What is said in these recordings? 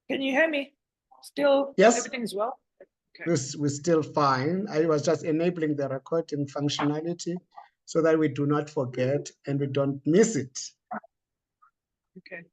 Can you hear me? Still, Yes. everything's well? Okay. We're still fine. I was just enabling the recording functionality so that we do not forget and we don't miss it. Okay.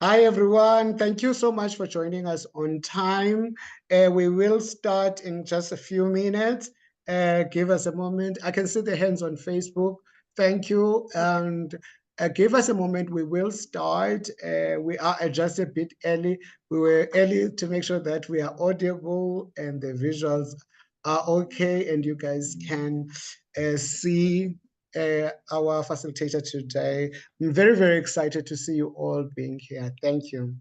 Hi, everyone. Thank you so much for joining us on time. We will start in just a few minutes. Give us a moment. I can see the hands on Facebook. Thank you. And give us a moment. We will start. We are just a bit early. We were early to make sure that we are audible and the visuals are okay and you guys can see our facilitator today. I'm very, very excited to see you all being here. Thank you.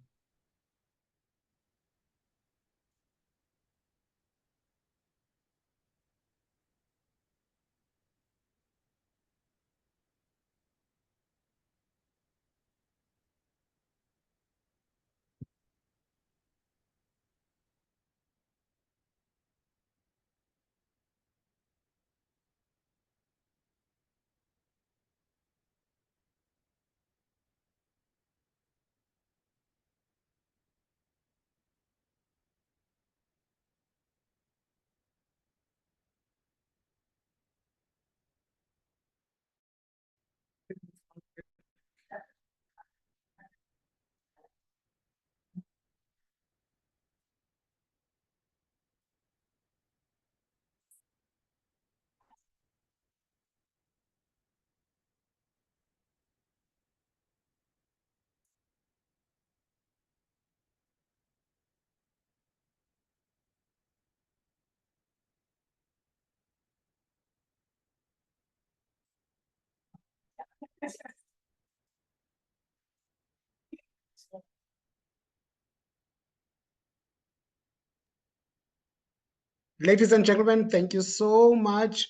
Ladies and gentlemen, thank you so much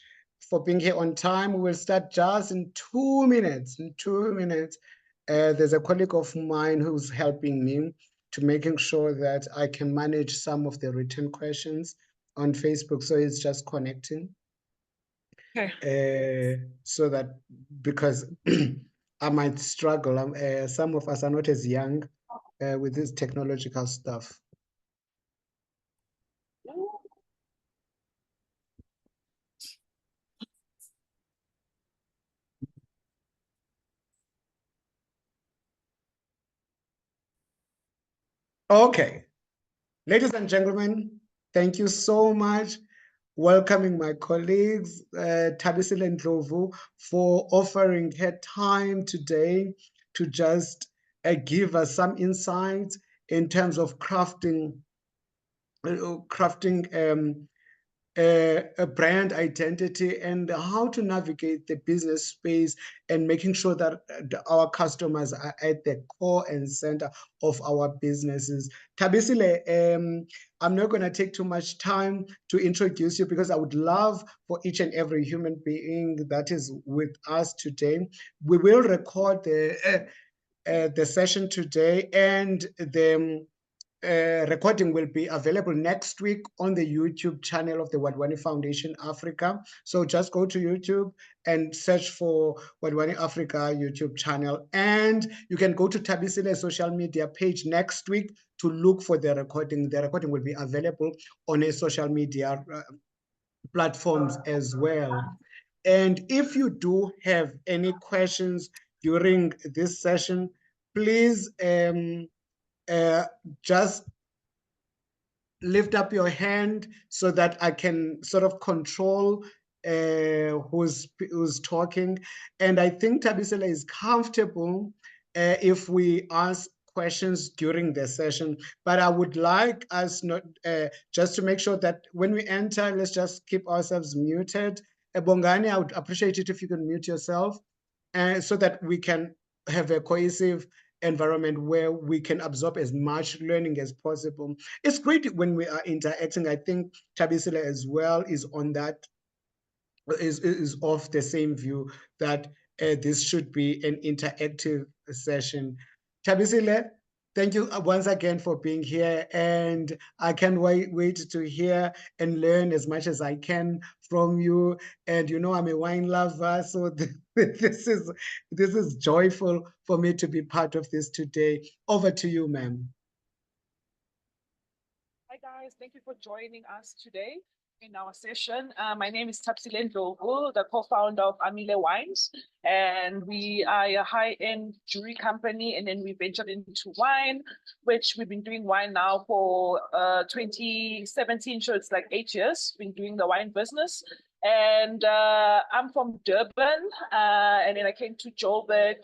for being here on time. We will start just in 2 minutes. In 2 minutes, there's a colleague of mine who's helping me to making sure that I can manage some of the written questions on Facebook. So it's just connecting. Okay. So that because I might struggle. Some of us are not as young with this technological stuff. Okay, ladies and gentlemen, thank you so much. Welcoming my colleagues, Thabisile and Ndlovu, for offering her time today to just give us some insights in terms of crafting a brand identity and how to navigate the business space and making sure that our customers are at the core and center of our businesses. Thabisile, I'm not going to take too much time to introduce you because I would love for each and every human being that is with us today. We will record the session today and the recording will be available next week on the YouTube channel of the Wadhwani Foundation Africa. So just go to YouTube and search for Wadhwani Africa YouTube channel. And you can go to Thabisile's social media page next week to look for the recording. The recording will be available on a social media platforms as well. And if you do have any questions during this session, please just lift up your hand so that I can sort of control who's talking. And I think Thabisile is comfortable if we ask questions during the session, but I would like us not just to make sure that when we enter, let's just keep ourselves muted. Bongani, I would appreciate it if you can mute yourself, so that we can have a cohesive environment where we can absorb as much learning as possible. It's great when we are interacting. I think Thabisile as well is on that, is of the same view that this should be an interactive session. Thabisile, thank you once again for being here, and I can't wait to hear and learn as much as I can from you. And you know, I'm a wine lover, so this is joyful for me to be part of this today. Over to you, ma'am. Hi guys, thank you for joining us today in our session. My name is Thabisile Ndlovu, the co-founder of Amile Wines, and we are a high-end jewelry company, and then we ventured into wine, which we've been doing wine now for 2017, so it's like 8 years, been doing the wine business. And I'm from Durban, and then I came to Joburg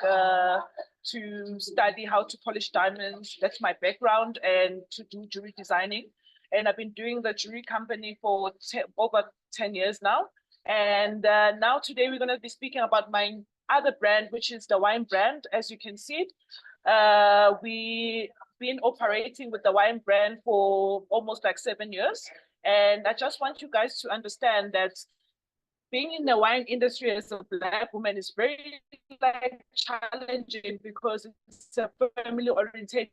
to study how to polish diamonds. That's my background, and to do jewelry designing. And I've been doing the jewelry company for over 10 years now. And now today we're going to be speaking about my other brand, which is the wine brand. As you can see, we've been operating with the wine brand for almost like 7 years. And I just want you guys to understand that being in the wine industry as a Black woman is very like challenging because it's a family oriented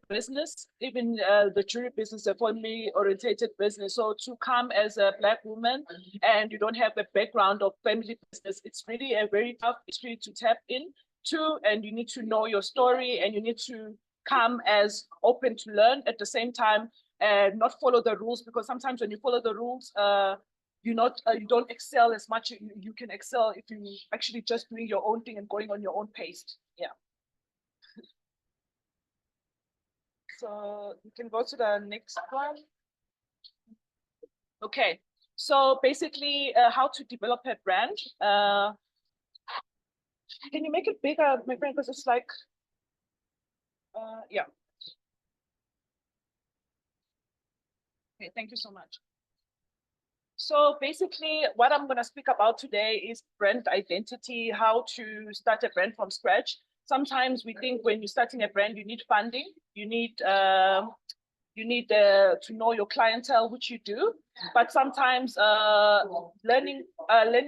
business. Even the jewelry business is a family oriented business. So to come as a Black woman and you don't have a background of family business, it's really a very tough industry to tap into, and you need to know your story, and you need to come as open to learn at the same time and not follow the rules, because sometimes when you follow the rules, you don't excel as much. You can excel if you actually just doing your own thing and going on your own pace. Yeah. So you can go to the next one. Okay. So basically, how to develop a brand. Can you make it bigger, my friend? Because it's like, yeah. Okay, thank you so much. So basically, what I'm going to speak about today is brand identity, how to start a brand from scratch. Sometimes we think when you're starting a brand, you need funding, you need to know your clientele, which you do. But sometimes learning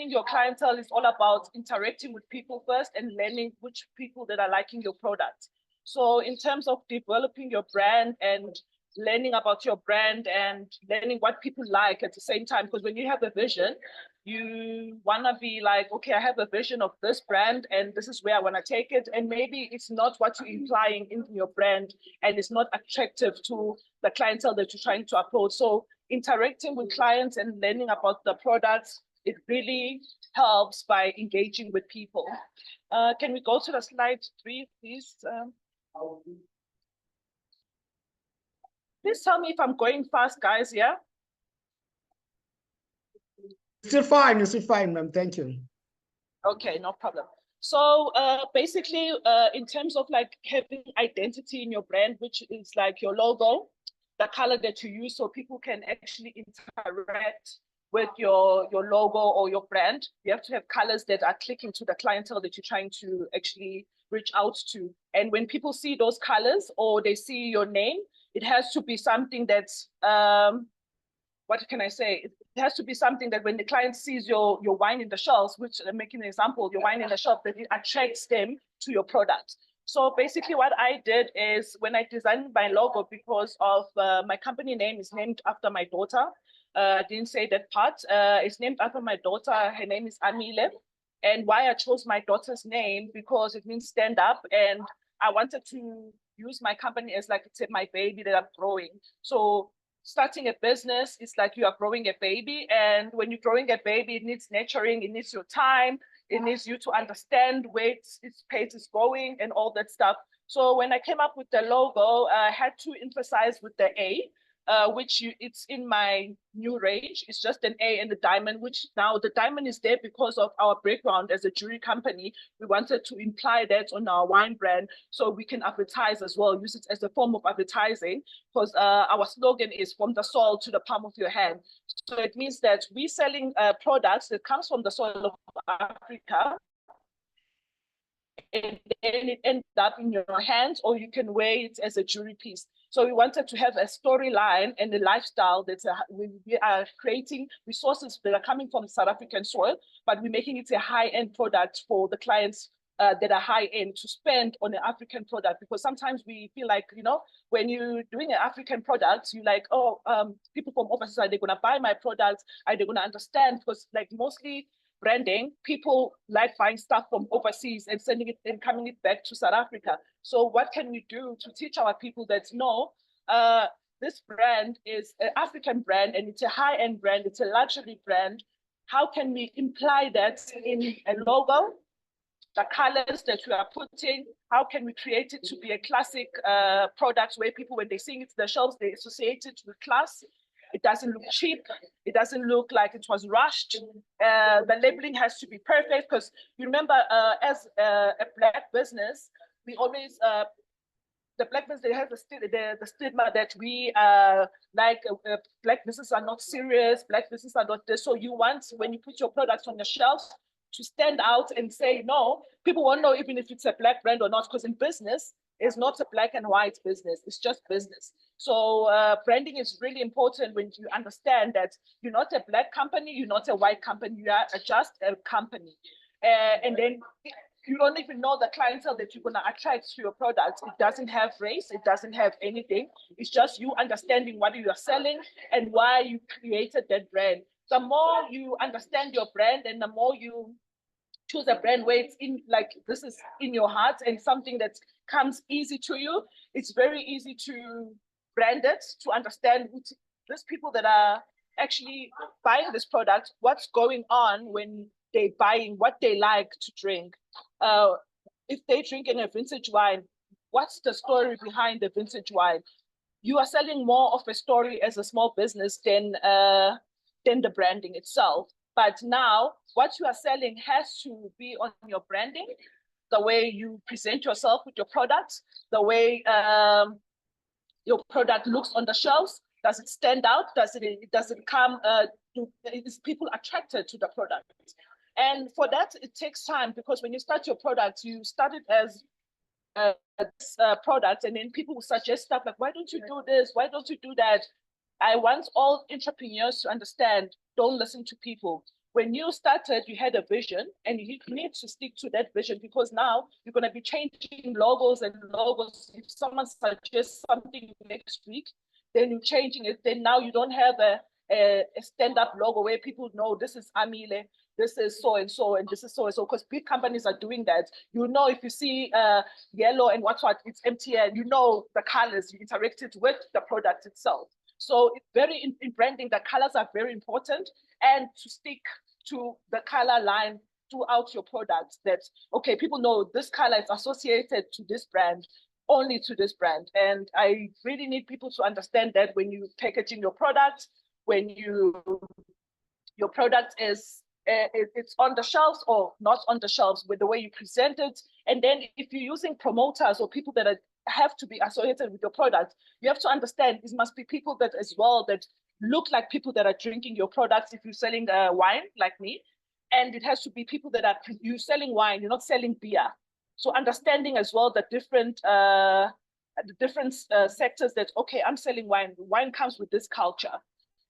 your clientele is all about interacting with people first and learning which people that are liking your product. So in terms of developing your brand and learning about your brand and learning what people like at the same time, because when you have a vision, you want to be like, okay, I have a vision of this brand and this is where I want to take it. And maybe it's not what you're implying in your brand and it's not attractive to the clientele that you're trying to approach. So interacting with clients and learning about the products, it really helps by engaging with people. Can we go to the slide 3, please? Please tell me if I'm going fast, guys, yeah? Still fine, ma'am. Thank you. Okay, no problem. So basically, in terms of like having identity in your brand, which is like your logo, the color that you use, so people can actually interact with your logo or your brand, you have to have colors that are clicking to the clientele that you're trying to actually reach out to. And when people see those colors or they see your name, it has to be something that's, what can I say? It has to be something that when the client sees your wine in the shelves, which I'm making an example, your wine in the shelf, that it attracts them to your product. So basically what I did is when I designed my logo, because of my company name is named after my daughter. I didn't say that part. It's named after my daughter. Her name is Amile. And why I chose my daughter's name, because it means stand up. And I wanted to use my company as like, it's my baby that I'm growing. So starting a business is like you are growing a baby. And when you're growing a baby, it needs nurturing, it needs your time, It needs you to understand where its pace is going and all that stuff. So when I came up with the logo, I had to emphasize with the A, it's in my new range. It's just an A and the diamond, which now the diamond is there because of our background as a jewelry company. We wanted to imply that on our wine brand so we can advertise as well, use it as a form of advertising, because our slogan is from the soil to the palm of your hand. So it means that we're selling products that comes from the soil of Africa, and it ends up in your hands, or you can wear it as a jewelry piece. So we wanted to have a storyline and a lifestyle that we are creating resources that are coming from South African soil, but we're making it a high-end product for the clients that are high-end to spend on an African product. Because sometimes we feel like, when you're doing an African product, you're like, people from overseas, are they going to buy my product? Are they going to understand? Because like mostly branding, people like buying stuff from overseas and sending it and coming it back to South Africa. So what can we do to teach our people that no, this brand is an African brand and it's a high-end brand, it's a luxury brand. How can we imply that in a logo? The colors that we are putting, how can we create it to be a classic product where people, when they see it to the shelves, they associate it with class. It doesn't look cheap. It doesn't look like it was rushed. The labeling has to be perfect, because you remember, as a Black business, we always, the Black business, they have the stigma that we Black businesses are not serious, Black businesses are not this. So you want, when you put your products on the shelves, to stand out and say, no, people won't know even if it's a Black brand or not, because in business, it's not a black and white business, it's just business. So branding is really important when you understand that you're not a Black company, you're not a white company, you are just a company. And then you don't even know the clientele that you're going to attract to your product. It doesn't have race, it doesn't have anything. It's just you understanding what you are selling and why you created that brand. The more you understand your brand and the more you choose a brand where it's in, like, this is in your heart and something that comes easy to you, it's very easy to brand it, to understand these people that are actually buying this product, what's going on when they're buying, what they like to drink. If they're drinking a vintage wine, what's the story behind the vintage wine? You are selling more of a story as a small business than the branding itself. But now what you are selling has to be on your branding, the way you present yourself with your products, the way your product looks on the shelves. Does it stand out? Does it come, is people attracted to the product? And for that, it takes time, because when you start your product, you start it as this product, and then people will suggest stuff like, why don't you do this? Why don't you do that? I want all entrepreneurs to understand, don't listen to people. When you started, you had a vision, and you need to stick to that vision, because now you're going to be changing logos and logos. If someone suggests something next week, then you're changing it. Then now you don't have a stand-up logo where people know this is Amile, this is so and so, and this is so and so, because big companies are doing that. You know, if you see yellow and what, it's MTN, you know the colors, you interacted with the product itself. So it's very, in branding, the colors are very important, and to stick to the color line throughout your products, that, okay, people know this color is associated to this brand, only to this brand. And I really need people to understand that when you packaging your product, when your product is it's on the shelves or not on the shelves, with the way you present it. And then if you're using promoters or people that have to be associated with your product, you have to understand it must be people that as well that look like people that are drinking your products. If you're selling wine like me, and it has to be people that are, you're selling wine, you're not selling beer. So understanding as well the different sectors, that, okay, I'm selling wine, wine comes with this culture.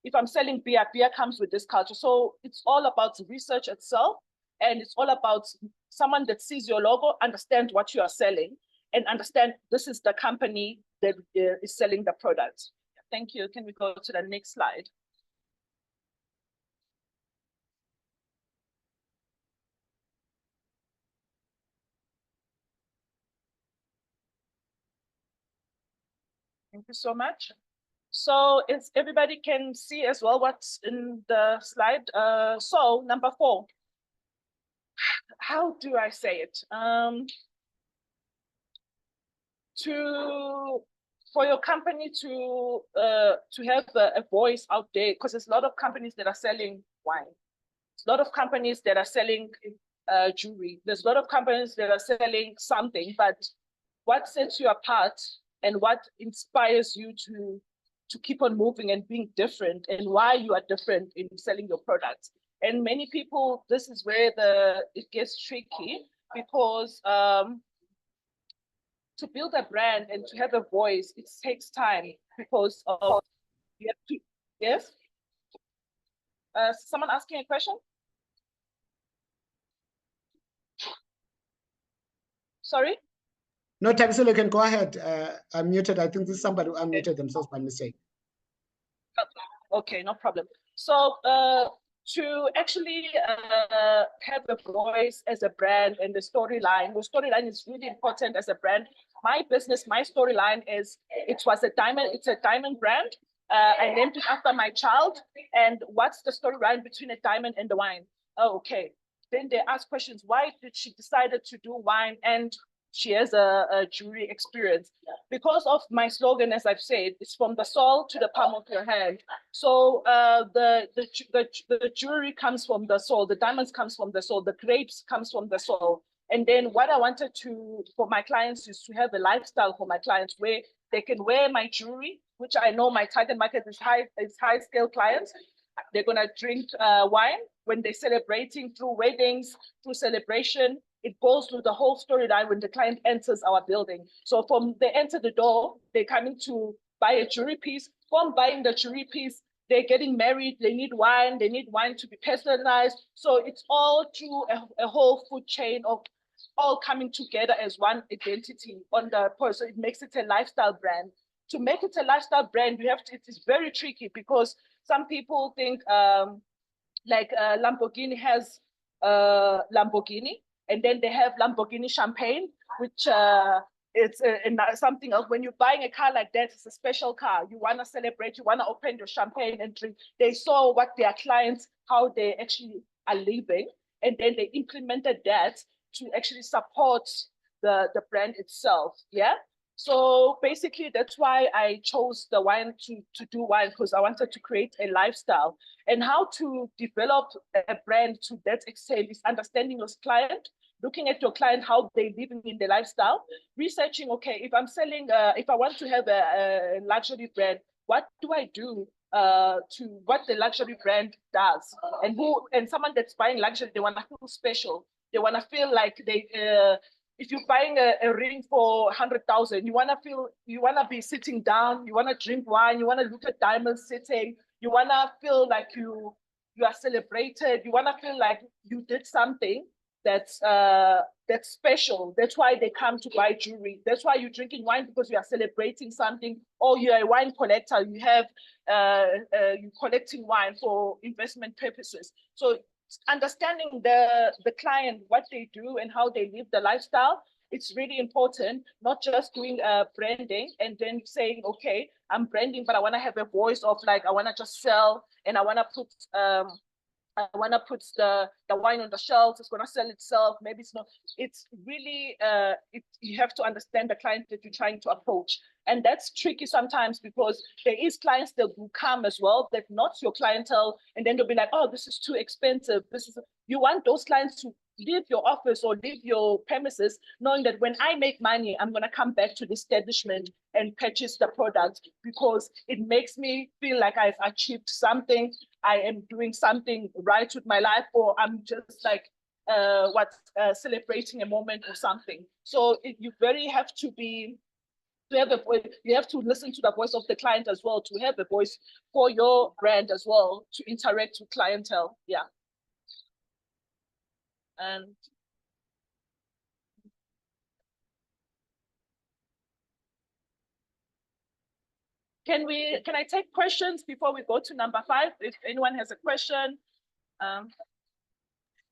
If I'm selling beer, beer comes with this culture. So it's all about the research itself, and it's all about someone that sees your logo, understand what you are selling, and understand this is the company that is selling the product. Thank you. Can we go to the next slide? Thank you so much. So if everybody can see as well what's in the slide. So number 4, how do I say it? For your company to have a voice out there, because there's a lot of companies that are selling wine. There's a lot of companies that are selling jewelry. There's a lot of companies that are selling something, but what sets you apart and what inspires you to keep on moving and being different, and why you are different in selling your products? And many people, this is where it gets tricky, because to build a brand and to have a voice, it takes time, because of you have to. Yes. Someone asking a question? Sorry. No, Thabisile, you can go ahead. I'm muted. I think this is somebody who unmuted themselves by mistake. Okay, no problem. So to actually have a voice as a brand and the storyline is really important as a brand. My business, my storyline is, it's a diamond brand. I named it after my child. And what's the storyline between a diamond and the wine? Oh, okay. Then they ask questions. Why did she decided to do wine and she has a jewelry experience? Because of my slogan, as I've said, it's from the soul to the palm of your hand. So the jewelry comes from the soul, the diamonds comes from the soul, the grapes comes from the soul. And then what I wanted for my clients is to have a lifestyle for my clients where they can wear my jewelry, which I know my target market is high scale clients. They're gonna drink wine when they're celebrating, through weddings, through celebration. It goes through the whole storyline when the client enters our building. So from they enter the door, they're coming to buy a jewelry piece. From buying the jewelry piece, they're getting married, they need wine to be personalized. So it's all through a whole food chain of all coming together as one identity on the person. It makes it a lifestyle brand. To make it a lifestyle brand, it is very tricky, because some people think Lamborghini has Lamborghini, and then they have Lamborghini champagne, which it's something else. When you're buying a car like that, it's a special car. You want to celebrate, you want to open your champagne and drink. They saw what their clients, how they actually are living, and then they implemented that to actually support the brand itself. Yeah. So basically, that's why I chose the wine to do wine, because I wanted to create a lifestyle. And how to develop a brand to that extent is understanding your client, looking at your client, how they're living in the lifestyle, researching, okay, if I'm selling, if I want to have a luxury brand, what do I do to what the luxury brand does? And someone that's buying luxury, they want to feel special. They want to feel like if you're buying a ring for 100,000, you want to be sitting down, you want to drink wine, you want to look at diamonds sitting, you want to feel like you are celebrated, you want to feel like you did something that's special. That's why they come to buy jewelry. That's why you're drinking wine, because you are celebrating something, or you're a wine collector, you have you're collecting wine for investment purposes. So understanding the client, what they do and how they live the lifestyle, it's really important. Not just doing branding and then saying, okay, I'm branding, but I want to have a voice of like, I want to just sell, and I want to put the wine on the shelves. It's going to sell itself. Maybe it's not. It's really, you have to understand the client that you're trying to approach. And that's tricky sometimes, because there is clients that will come as well, that not your clientele. And then they'll be like, oh, this is too expensive. You want those clients to leave your office or leave your premises, knowing that when I make money, I'm going to come back to the establishment and purchase the product, because it makes me feel like I've achieved something. I am doing something right with my life, or I'm just like celebrating a moment or something. So you very have to be to have a voice. You have to listen to the voice of the client as well, to have a voice for your brand as well, to interact with clientele. Yeah. And can I take questions before we go to number 5? If anyone has a question.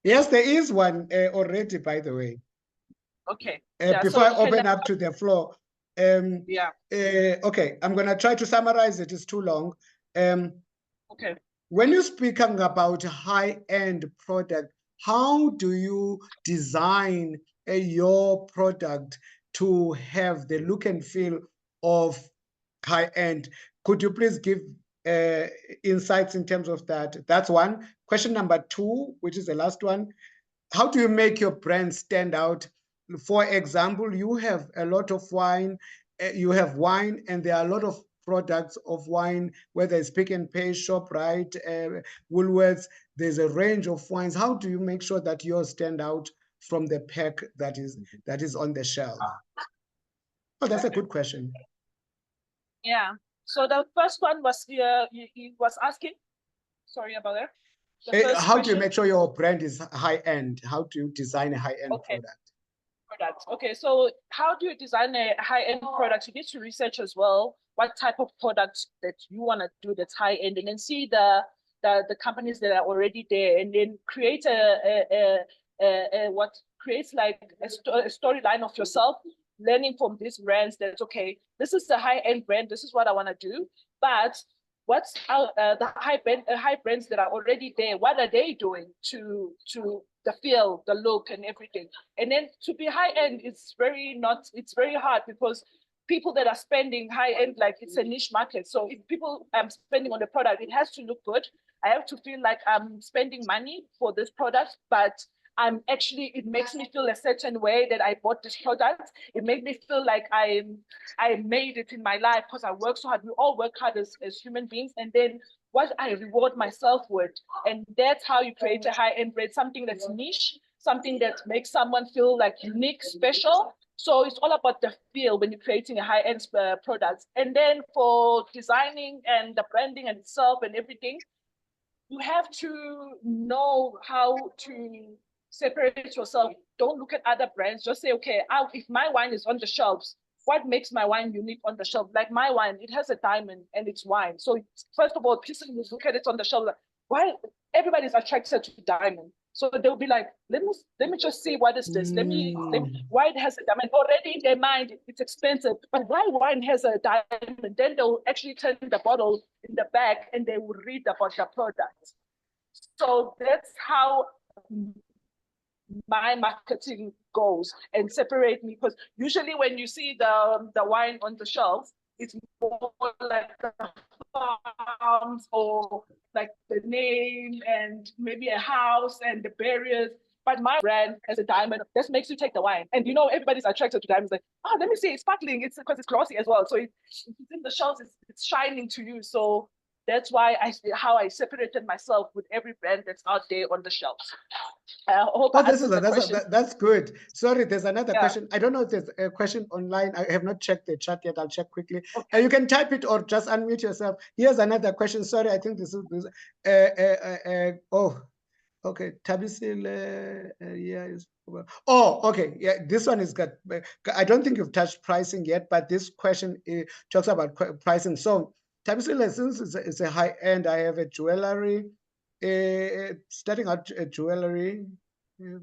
Yes, there is one already, by the way. Okay. Before I open up to the floor. Yeah. Okay, I'm going to try to summarize it. It's too long. Okay. When you're speaking about high-end product, how do you design your product to have the look and feel of high end? Could you please give insights in terms of that? That's one. Question number two, which is the last one. How do you make your brand stand out? For example, you have a lot of wine, you have wine, and there are a lot of products of wine, whether it's Pick and Pay, ShopRite, Woolworths. There's a range of wines. How do you make sure that yours stand out from the pack that is on the shelf? Oh, that's a good question. Yeah. So the first one was he was asking. Sorry about that. How do you make sure your brand is high end? How do you design a high end product? Okay, so how do you design a high-end product? You need to research as well what type of product that you want to do that's high-end, and then see the companies that are already there, and then create what creates like a storyline of yourself, learning from these brands. That's okay. This is the high-end brand. This is what I want to do, but what's the high brands that are already there? What are they doing to the feel, the look, and everything? And then to be high end, it's very hard, because people that are spending high end, like, it's a niche market. So if people are spending on the product, it has to look good. I have to feel like I'm spending money for this product, but it makes me feel a certain way that I bought this product. It made me feel like I made it in my life, because I work so hard. We all work hard as human beings, and then what I reward myself with. And that's how you create a high-end brand, something that's niche, something that makes someone feel like unique, special. So it's all about the feel when you're creating a high-end product. And then for designing and the branding and itself and everything, you have to know how to separate yourself. Don't look at other brands. Just say, okay, if my wine is on the shelves, what makes my wine unique on the shelf? Like my wine, it has a diamond and it's wine. So first of all, people will look at it on the shelf, like, why everybody's attracted to diamond? So they'll be like, let me just see, what is this? Let me why it has a diamond. Already in their mind, it's expensive, but why wine has a diamond? Then they'll actually turn the bottle in the back and they will read about the product. So that's how my marketing goes, and separate me, because usually when you see the wine on the shelf, it's more like the farms, or like the name and maybe a house and the barriers. But my brand has a diamond. This makes you take the wine. And everybody's attracted to diamonds. Like, oh, let me see, it's sparkling. It's because it's glossy as well. So it's in the shelves, it's shining to you. So that's why how I separated myself with every brand that's out there on the shelves. I hope that's good. Sorry, there's another question. I don't know if there's a question online. I have not checked the chat yet. I'll check quickly. Okay. You can type it or just unmute yourself. Here's another question. Sorry, I think this is okay. Thabisile, okay. Yeah, this one is good. I don't think you've touched pricing yet, but this question talks about pricing. So Thabisile, since it's a high end, I have a jewelry, starting out a jewelry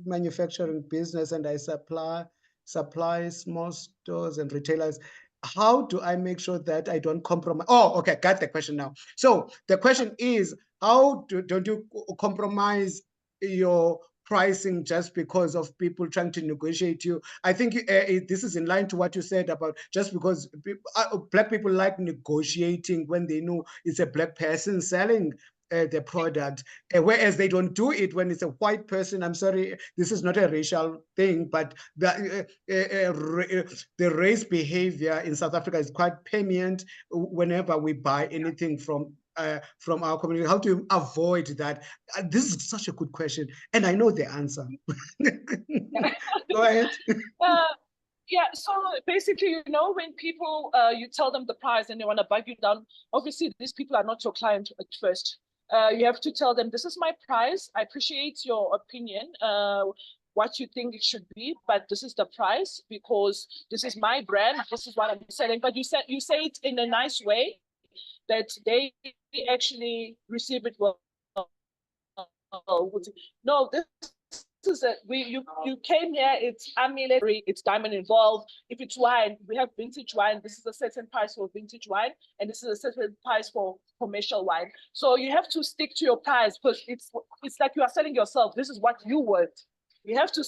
manufacturing business, and I supply small stores and retailers. How do I make sure that I don't compromise? Oh, okay, got the question now. So the question is, how don't you compromise your pricing just because of people trying to negotiate you? I think this is in line to what you said about just because Black people like negotiating when they know it's a Black person selling the product, whereas they don't do it when it's a white person. I'm sorry, this is not a racial thing, but the race behavior in South Africa is quite permeant whenever we buy anything from our community. How do you avoid that? This is such a good question, and I know the answer. Go ahead. Yeah, so basically, when people, you tell them the price and they want to bug you down, obviously these people are not your client at first. You have to tell them, this is my price. I appreciate your opinion, what you think it should be, but this is the price because this is my brand. This is what I'm selling. But you say it in a nice way that they actually receive it well. No, this is it. You came here, it's Amile, it's diamond involved. If it's wine, we have vintage wine. This is a certain price for vintage wine, and this is a certain price for commercial wine. So you have to stick to your price because it's like you are selling yourself. This is what you worth. You have to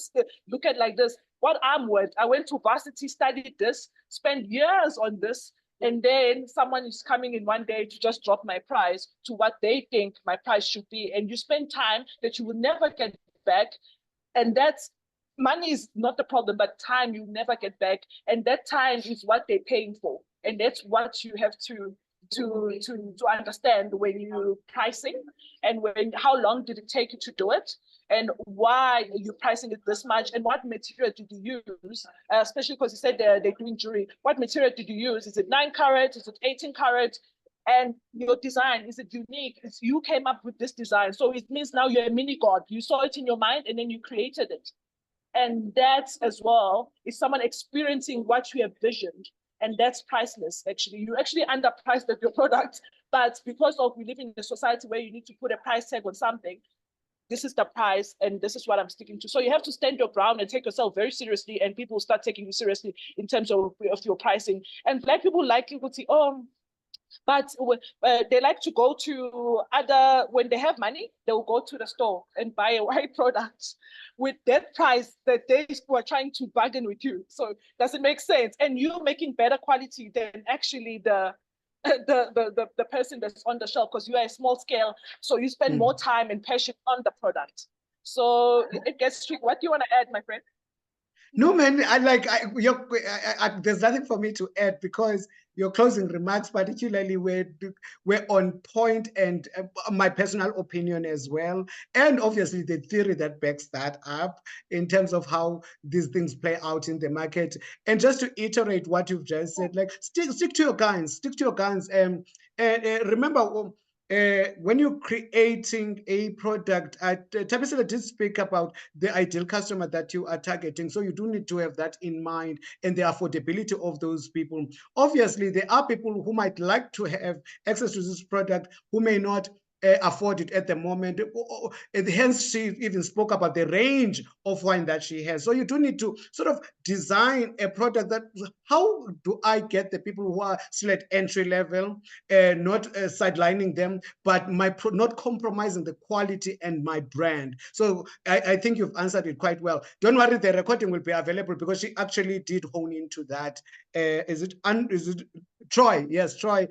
look at like this. What I'm worth. I went to varsity, studied this, spent years on this, and then someone is coming in one day to just drop my price to what they think my price should be. And you spend time that you will never get back. And that's money is not the problem, but time you never get back. And that time is what they're paying for. And that's what you have to understand when you're pricing and how long did it take you to do it and why you're pricing it this much and what material did you use, especially because you said they're doing jewelry. What material did you use? Is it 9 carat? Is it 18 carat? And your design, is it unique? You came up with this design. So it means now you're a mini god. You saw it in your mind and then you created it. And that's as well is someone experiencing what you have visioned. And that's priceless, actually. You actually underpriced your product, but because of we live in a society where you need to put a price tag on something, this is the price and this is what I'm sticking to. So you have to stand your ground and take yourself very seriously, and people will start taking you seriously in terms of your pricing. And Black people like you would say, oh, but they like to go to when they have money, they will go to the store and buy a white product with that price that they were trying to bargain with you. So does it make sense? And you're making better quality than actually the person that's on the shelf because you are a small scale. So you spend more time and passion on the product. So it gets tricky. What do you want to add, my friend? No, man, there's nothing for me to add because your closing remarks particularly were on point, and my personal opinion as well. And obviously the theory that backs that up in terms of how these things play out in the market. And just to iterate what you've just said, like stick to your guns, stick to your guns. And remember, when you're creating a product, Thabisile did speak about the ideal customer that you are targeting. So you do need to have that in mind and the affordability of those people. Obviously, there are people who might like to have access to this product who may not afford it at the moment. Hence, she even spoke about the range of wine that she has. So you do need to sort of design a product that, how do I get the people who are still at entry level, not sidelining them, but not compromising the quality and my brand. So I think you've answered it quite well. Don't worry, the recording will be available because she actually did hone into that. Is it Troy? Yes, Troy.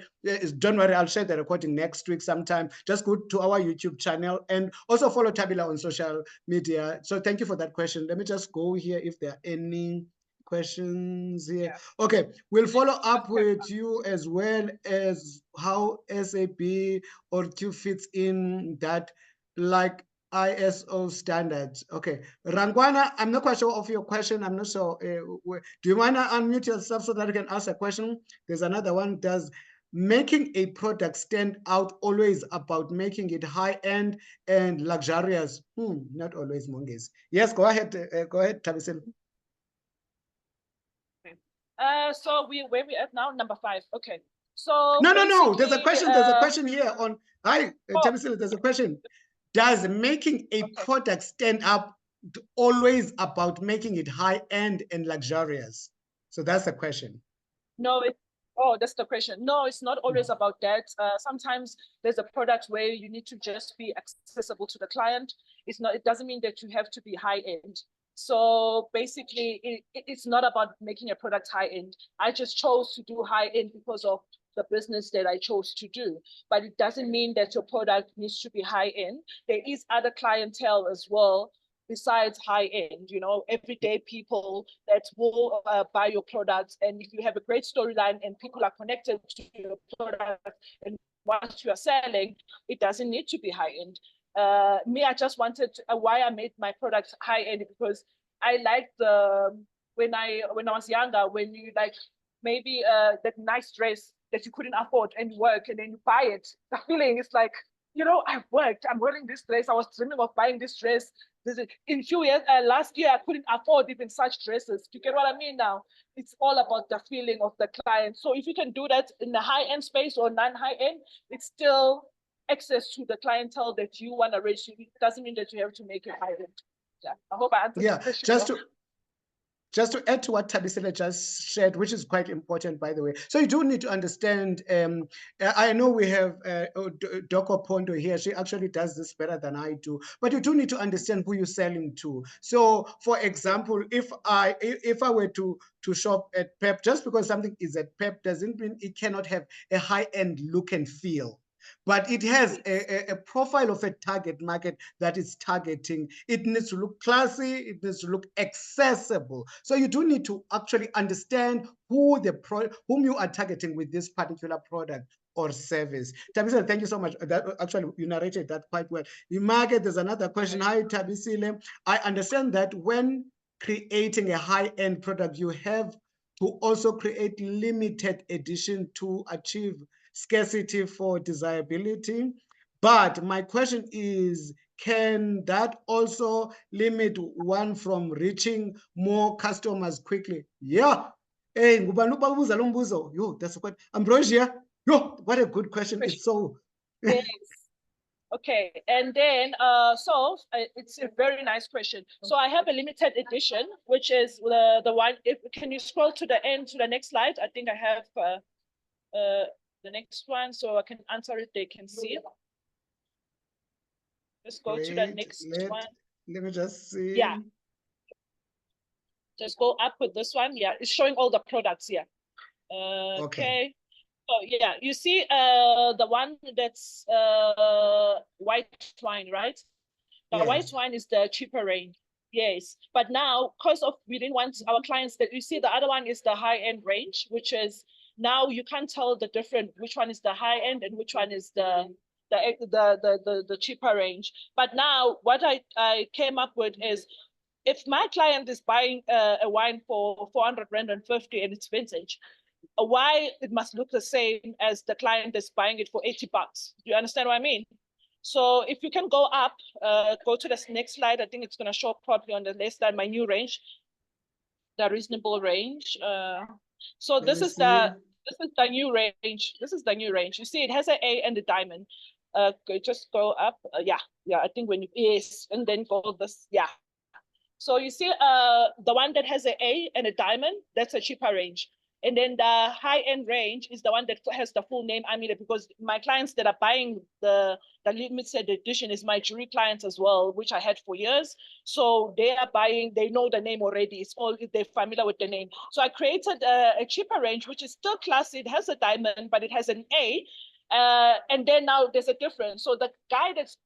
Don't worry, I'll share the recording next week sometime. Just go to our YouTube channel and also follow Thabile on social media. So thank you for that question. Let me just go here if there are any questions here. Yeah. Okay, we'll follow up with you as well as how SAP or Q fits in that, like ISO standards. Okay, Rangwana, I'm not quite sure of your question. I'm not sure. Do you want to unmute yourself so that you can ask a question? There's another one. Does making a product stand out always about making it high-end and luxurious? Not always, Monges. Yes, go ahead, Thabisile. So where we at now? Number 5. Okay. So no. There's a question. There's a question here on. Hi, Thabisile. There's a question. Does making a product stand up always about making it high-end and luxurious? So that's the question. No, that's the question. No, it's not always about that. Sometimes there's a product where you need to just be accessible to the client. It doesn't mean that you have to be high-end. So basically, it's not about making a product high-end. I just chose to do high-end because of the business that I chose to do. But it doesn't mean that your product needs to be high-end. There is other clientele as well besides high-end, everyday people that will buy your products. And if you have a great storyline and people are connected to your product and what you are selling, it doesn't need to be high-end. I just wanted why I made my product high-end because I liked when I was younger, when you like maybe that nice dress that you couldn't afford and work and then you buy it. The feeling is like, I've worked, I'm wearing this dress. I was dreaming of buying this dress. In few years, last year, I couldn't afford even such dresses. Do you get what I mean now? It's all about the feeling of the client. So if you can do that in the high-end space or non-high-end, it's still access to the clientele that you want to reach. It doesn't mean that you have to make it high-end. Yeah, I hope I answered the Yeah, question. just to add to what Thabisile just shared, which is quite important, by the way. So you do need to understand. I know we have Doko Pondo here. She actually does this better than I do. But you do need to understand who you're selling to. So, for example, if I were to shop at Pep, just because something is at Pep doesn't mean it cannot have a high-end look and feel. But it has a profile of a target market that it's targeting. It needs to look classy. It needs to look accessible. So you do need to actually understand whom you are targeting with this particular product or service. Thabisile, thank you so much. That actually you narrated that quite well. Market, there's another question. Hi, Thabisile. I understand that when creating a high-end product, you have to also create limited edition to achieve scarcity for desirability. But my question is, can that also limit one from reaching more customers quickly? Yeah. Hey, yo, that's quite Ambrosia. Yo, what a good question. It's so Yes. Okay, and then it's a very nice question. So I have a limited edition, which is the one. If can you scroll to the end to the next slide? I think I have the next one, so I can answer it. They can see. Let's go to the next one. Let me just see. Yeah. Just go up with this one. Yeah, it's showing all the products here. Okay. So yeah, you see the one that's white wine, right? The white wine is the cheaper range. Yes. But now, because of we didn't want our clients that you see the other one is the high-end range, which is now you can't tell the difference which one is the high end and which one is the cheaper range. But now what I came up with is if my client is buying a wine for 400 Rand and 50 and it's vintage, why it must look the same as the client is buying it for 80 bucks. Do you understand what I mean? So if you can go up, go to the next slide. I think it's going to show probably on the left side my new range, the reasonable range. So this is the new range. This is the new range. You see, it has an A and a diamond. Just go up. Yeah. I think when you yes, and then go this. Yeah. So you see, the one that has an A and a diamond, that's a cheaper range. And then the high-end range is the one that has the full name Amile, because my clients that are buying the limited edition is my jewelry clients as well, which I had for years. So they are buying, they know the name already. It's all, they're familiar with the name. So I created a cheaper range, which is still classy. It has a diamond, but it has an A. And then now there's a difference. So the guy that's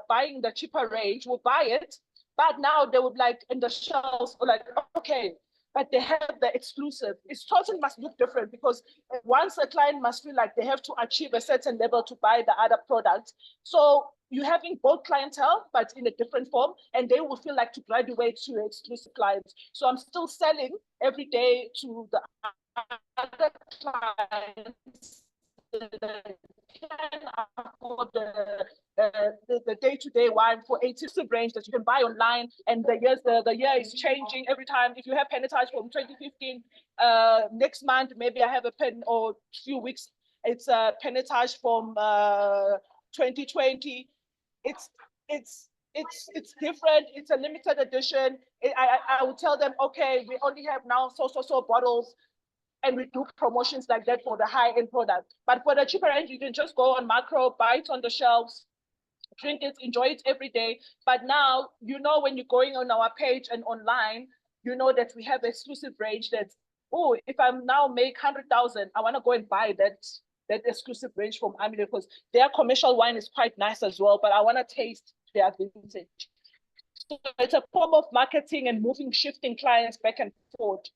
buying the cheaper range will buy it, but now they would like in the shelves, like, okay, but they have the exclusive. It totally must look different because once a client must feel like they have to achieve a certain level to buy the other product. So you're having both clientele, but in a different form, and they will feel like to graduate to exclusive clients. So I'm still selling every day to the other clients that can afford the day-to-day wine for 80 range that you can buy online, and the year is changing every time. If you have Penitage from 2015, next month maybe I have a pen or few weeks it's a Penitage from 2020. It's different. It's a limited edition. I would tell them, okay, we only have now so bottles, and we do promotions like that for the high-end product. But for the cheaper range, you can just go on macro, buy it on the shelves, drink it, enjoy it every day. But now, when you're going on our page and online, you know that we have exclusive range that, oh, if I'm now make 100,000, I want to go and buy that exclusive range from Amile because their commercial wine is quite nice as well, but I want to taste their vintage. So it's a form of marketing and shifting clients back and forth.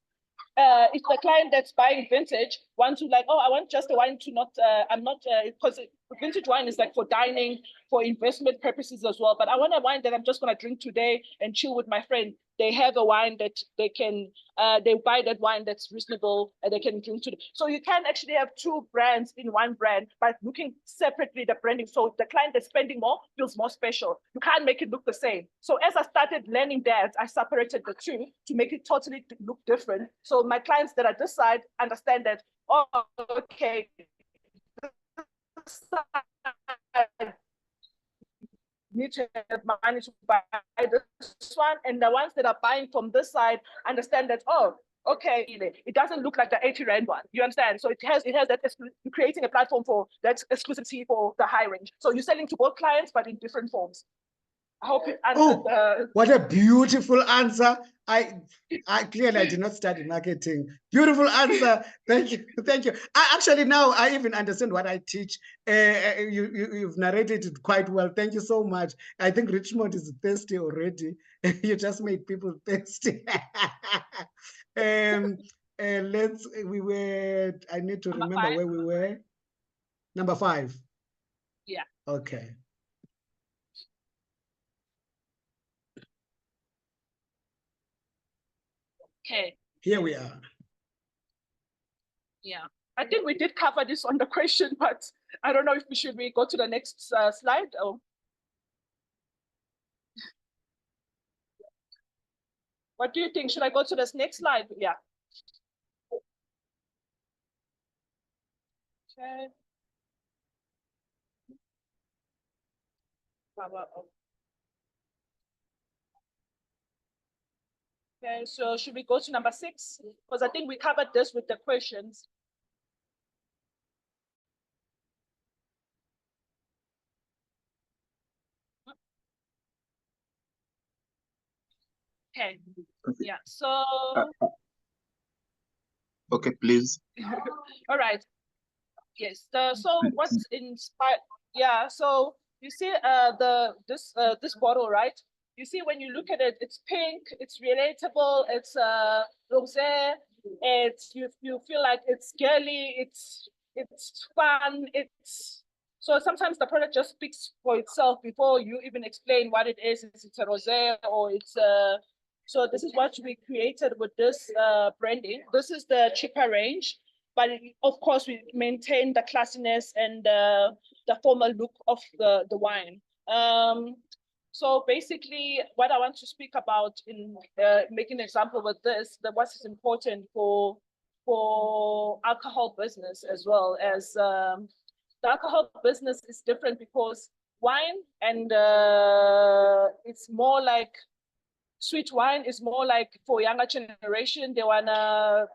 If the client that's buying vintage wants to like, oh, I want just a wine to not, I'm not, because vintage wine is like for dining, for investment purposes as well. But I want a wine that I'm just going to drink today and chill with my friend. They have a wine that they can, they buy that wine that's reasonable and they can drink today. So you can actually have two brands in one brand, but looking separately the branding. So the client that's spending more feels more special. You can't make it look the same. So as I started learning that, I separated the two to make it totally look different. So my clients that are this side understand that, oh, okay, this side need to have money to buy this one, and the ones that are buying from this side understand that, oh, okay, it doesn't look like the 80 Rand one. You understand? So it has that, you're creating a platform for that exclusivity for the high range. So you're selling to both clients, but in different forms. I hope it answered. Oh, what a beautiful answer. I clearly I did not study marketing. Beautiful answer. Thank you. Thank you. Actually now I even understand what I teach. You've narrated it quite well. Thank you so much. I think Richmond is thirsty already. You just made people thirsty. I need to remember where we were. Number 5. Yeah. Okay. Okay. Here we are. Yeah. I think we did cover this on the question, but I don't know if we should go to the next slide. Or... What do you think? Should I go to this next slide? Yeah. Okay. Okay, so should we go to number 6? Because I think we covered this with the questions. Okay. Yeah. So. Okay, please. All right. Yes. So what's inspired? Yeah. So you see, this bottle, right? You see, when you look at it, it's pink. It's relatable. It's rosé. It's you feel like it's girly. It's fun. It's so sometimes the product just speaks for itself before you even explain what it is. It's a rosé or it's a. So this is what we created with this branding. This is the cheaper range, but of course we maintain the classiness and the formal look of the wine. So basically, what I want to speak about in making an example with this, that what is important for alcohol business as well as the alcohol business is different because wine and it's more like sweet wine is more like for younger generation. They wanna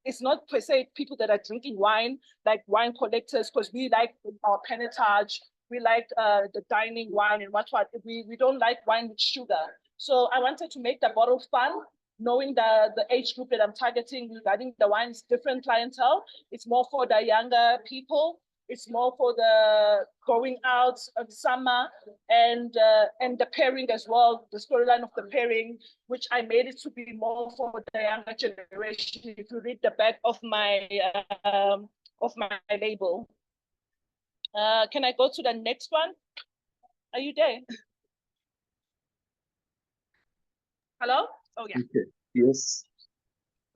it's not per se people that are drinking wine, like wine collectors, because we like our panatage, we like the dining wine and what. We don't like wine with sugar. So I wanted to make the bottle fun, knowing the age group that I'm targeting regarding the wine is different clientele. It's more for the younger people. It's more for the going out of summer and the pairing as well, the storyline of the pairing, which I made it to be more for the younger generation. If you read the back of my label, can I go to the next one? Are you there? Hello? Oh yeah. Okay. Yes.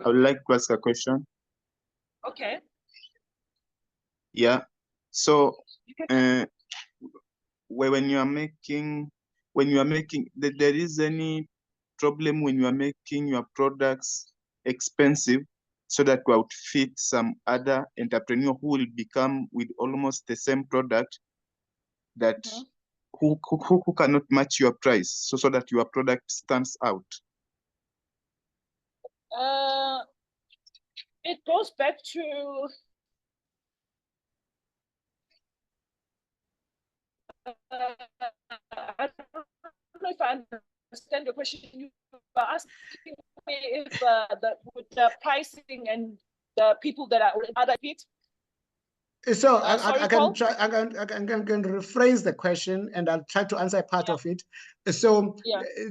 I would like to ask a question. Okay. Yeah. So, when you are making, there is any problem when you are making your products expensive so that you outfit some other entrepreneur who will become with almost the same product that who cannot match your price so that your product stands out? It goes back to I don't know if I understand your question. You were asking me if the pricing and the people that are other bit. So I can try. I can rephrase the question, and I'll try to answer part of it. So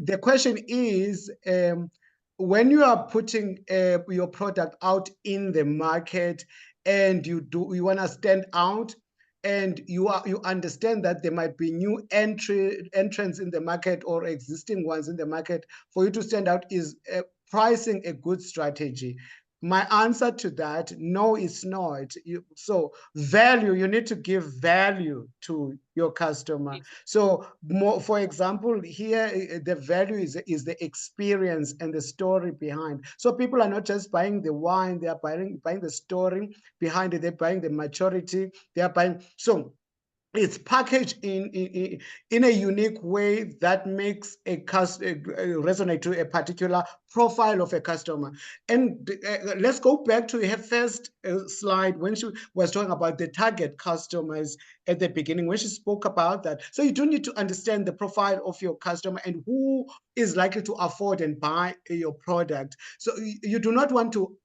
the question is, when you are putting your product out in the market, and you want to stand out, and you understand that there might be new entrants in the market or existing ones in the market, for you to stand out, is pricing a good strategy? My answer to that, no, it's not. So value, you need to give value to your customer. So more, for example, here the value is the experience and the story behind. So people are not just buying the wine, they are buying the story behind it, they're buying the maturity, they are buying. So it's packaged in a unique way that makes resonate to a particular profile of a customer. And let's go back to her first slide when she was talking about the target customers at the beginning, when she spoke about that. So you do need to understand the profile of your customer and who is likely to afford and buy your product. So you do not want to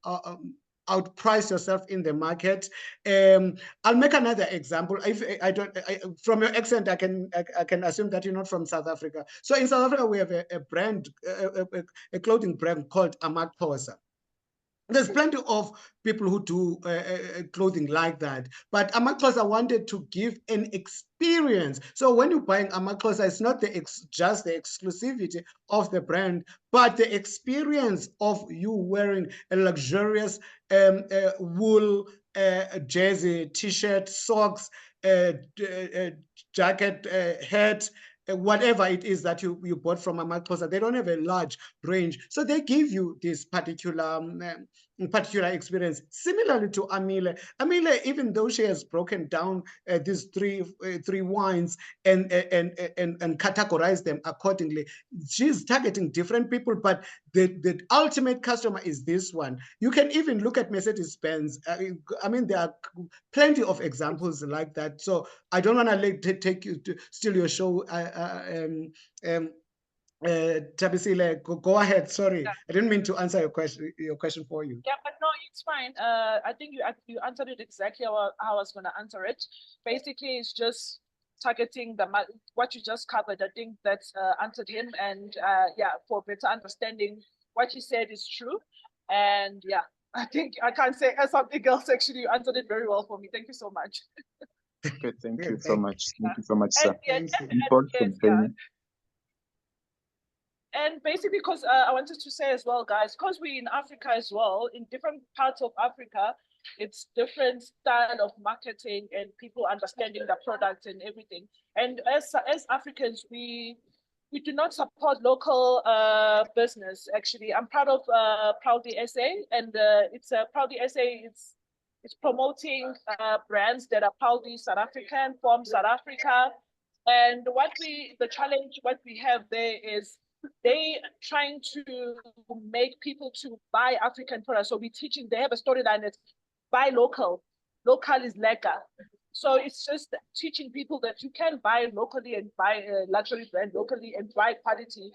outprice yourself in the market. I'll make another example. If I don't, from your accent, I can assume that you're not from South Africa. So in South Africa, we have a brand, a clothing brand called Amaxhosa. There's plenty of people who do clothing like that, but Amaxhosa wanted to give an experience. So when you're buying Amaxhosa, it's not just the exclusivity of the brand, but the experience of you wearing a luxurious wool jersey, t-shirt, socks, jacket, hat, whatever it is that you bought from Amaxhosa. They don't have a large range, so they give you this particular experience. Similarly to Amile, even though she has broken down these three wines and categorized them accordingly, she's targeting different people, but the ultimate customer is this one. You can even look at Mercedes-Benz. I mean, there are plenty of examples like that. So I don't want to take you to steal your show. Thabisile, go ahead. Sorry, Yeah. I didn't mean to answer your question for you. Yeah, but no, it's fine. I think you answered it exactly how I was going to answer it. Basically, it's just targeting what you just covered. I think that's answered him, and yeah, for better understanding what you said is true. And yeah, I think I can't say something else. Actually, you answered it very well for me. Thank you so much. Okay, thank Yeah, you so much. Thank you so much, And, sir. yeah, thanks. yeah. And basically, because I wanted to say as well, guys, because we're in Africa as well, in different parts of Africa, it's different style of marketing and people understanding the product and everything. And as Africans, we do not support local business. Actually, I'm proud of Proudly SA, and it's Proudly SA. It's promoting brands that are proudly South African, from South Africa. And the challenge, what we have there is they trying to make people to buy African products. So we're teaching, they have a storyline that's buy local. Local is lekker. So it's just teaching people that you can buy locally and buy a luxury brand locally and buy quality,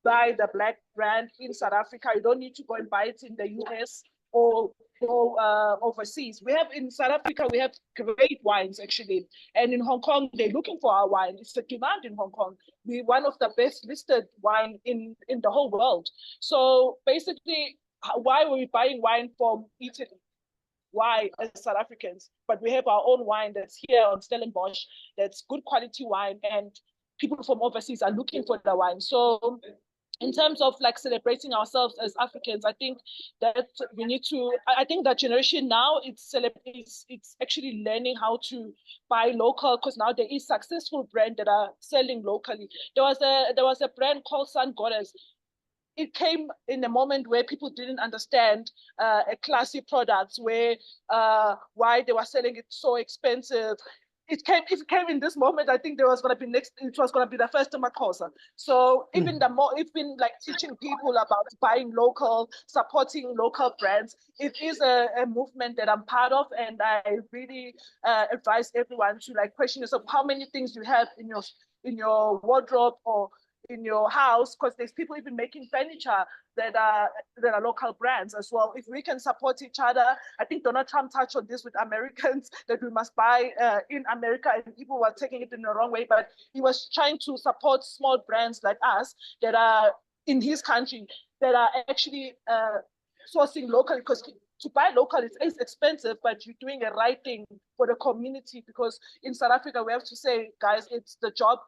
buy the black brand in South Africa. You don't need to go and buy it in the US or go overseas. We have in South Africa, we have great wines actually. And in Hong Kong, they're looking for our wine. It's a demand in Hong Kong. We're one of the best listed wine in the whole world. So basically, why were we buying wine from Italy? Why as South Africans? But we have our own wine that's here on Stellenbosch, that's good quality wine, and people from overseas are looking for the wine. So in terms of like celebrating ourselves as Africans, I think that we need to, I think that generation now, it's actually learning how to buy local, because now there is successful brands that are selling locally. There was a brand called Sun Goddess. It came in a moment where people didn't understand a classy product, where why they were selling it so expensive. It came in this moment. I think there was going to be it was going to be the first Amaxhosa. So even it's been like teaching people about buying local, supporting local brands. It is a movement that I'm part of, and I really advise everyone to like question yourself how many things you have in your wardrobe or in your house, because there's people even making furniture that are local brands as well. If we can support each other, I think Donald Trump touched on this with Americans that we must buy in America, and people were taking it in the wrong way. But he was trying to support small brands like us that are in his country that are actually sourcing locally, because to buy local is expensive, but you're doing the right thing for the community. Because in South Africa, we have to say, guys, it's the job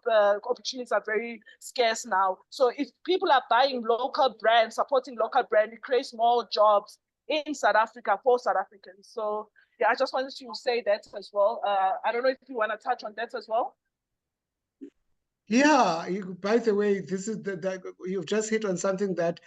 opportunities are very scarce now. So if people are buying local brands, supporting local brand, it creates more jobs in South Africa for South Africans. So yeah, I just wanted to say that as well. I don't know if you want to touch on that as well. Yeah, by the way, this is the you've just hit on something that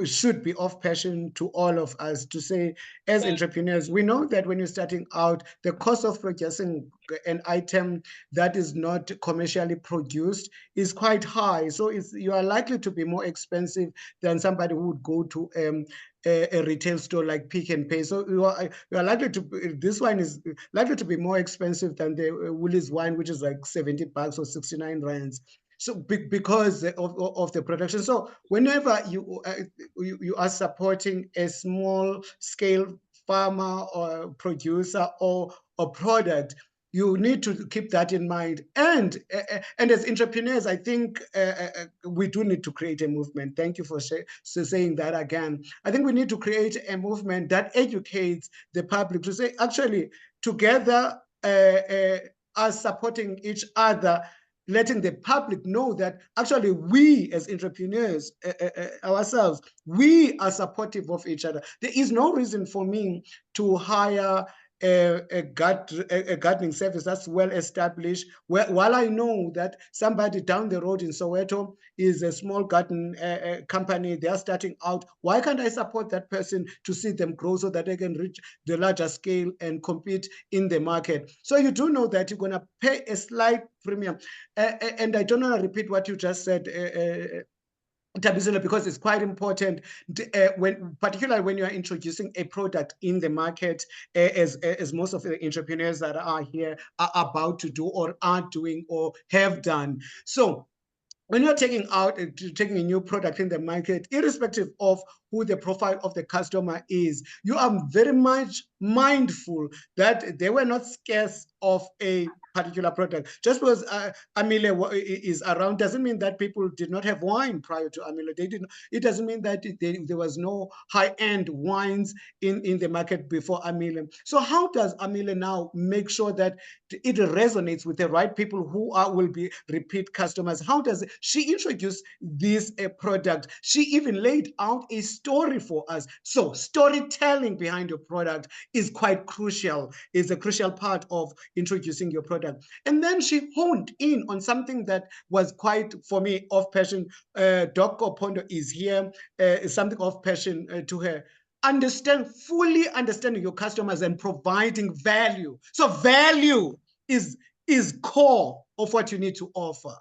should be of passion to all of us to say, as Yeah. entrepreneurs, we know that when you're starting out, the cost of producing an item that is not commercially produced is quite high. So you are likely to be more expensive than somebody who would go to a retail store like Pick and Pay. So you are likely to, this wine is likely to be more expensive than the Woolies wine, which is like 70 bucks or 69 rands. So because of the production. So whenever you are supporting a small scale farmer or producer or a product, you need to keep that in mind. And as entrepreneurs, I think we do need to create a movement. Thank you for saying that again. I think we need to create a movement that educates the public to say, actually, together, us supporting each other, letting the public know that actually we as entrepreneurs ourselves, we are supportive of each other. There is no reason for me to hire a gardening service that's well established, while I know that somebody down the road in Soweto is a small garden company, they are starting out. Why can't I support that person to see them grow so that they can reach the larger scale and compete in the market? So you do know that you're going to pay a slight premium. And I don't want to repeat what you just said, Thabisile, because it's quite important, particularly when you are introducing a product in the market, as most of the entrepreneurs that are here are about to do or are doing or have done. So when you're taking a new product in the market, irrespective of who the profile of the customer is, you are very much mindful that they were not scarce of a particular product. Just because Amile is around doesn't mean that people did not have wine prior to Amile. They didn't. It doesn't mean that there was no high-end wines in the market before Amile. So how does Amile now make sure that it resonates with the right people who will be repeat customers? How does she introduce this product? She even laid out a story for us. So storytelling behind your product is quite crucial, is a crucial part of introducing your product. And then she honed in on something that was quite, for me, of passion. Doc Opondo is here, is something of passion to her. Fully understanding your customers and providing value. So value is core of what you need to offer.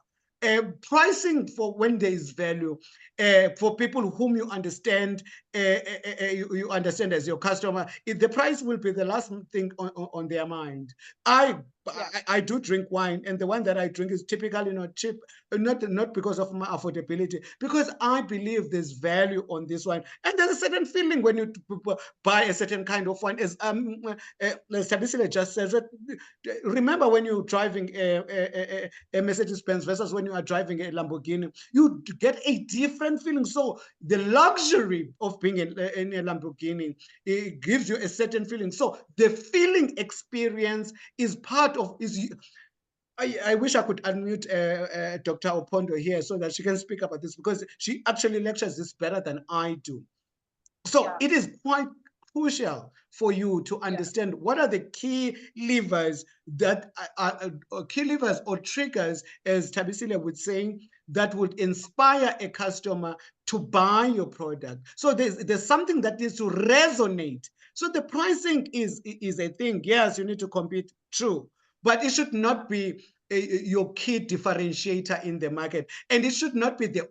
Pricing for when there is value, for people whom you understand, you understand as your customer, the price will be the last thing on their mind. I do drink wine, and the wine that I drink is typically not cheap, not because of my affordability, because I believe there's value on this wine, and there's a certain feeling when you buy a certain kind of wine. As Thabisile just says, remember when you're driving a Mercedes-Benz versus when you are driving a Lamborghini, you get a different feeling. So the luxury of being in a Lamborghini, it gives you a certain feeling. So the feeling experience is part of I wish I could unmute Dr. Opondo here so that she can speak about this, because she actually lectures this better than I do. So it is quite crucial for you to understand what are the key levers that are key levers or triggers, as Thabisile would say, that would inspire a customer to buy your product. So there's something that needs to resonate. So the pricing is a thing. Yes, you need to compete, true, but it should not be your key differentiator in the market, and it should not be the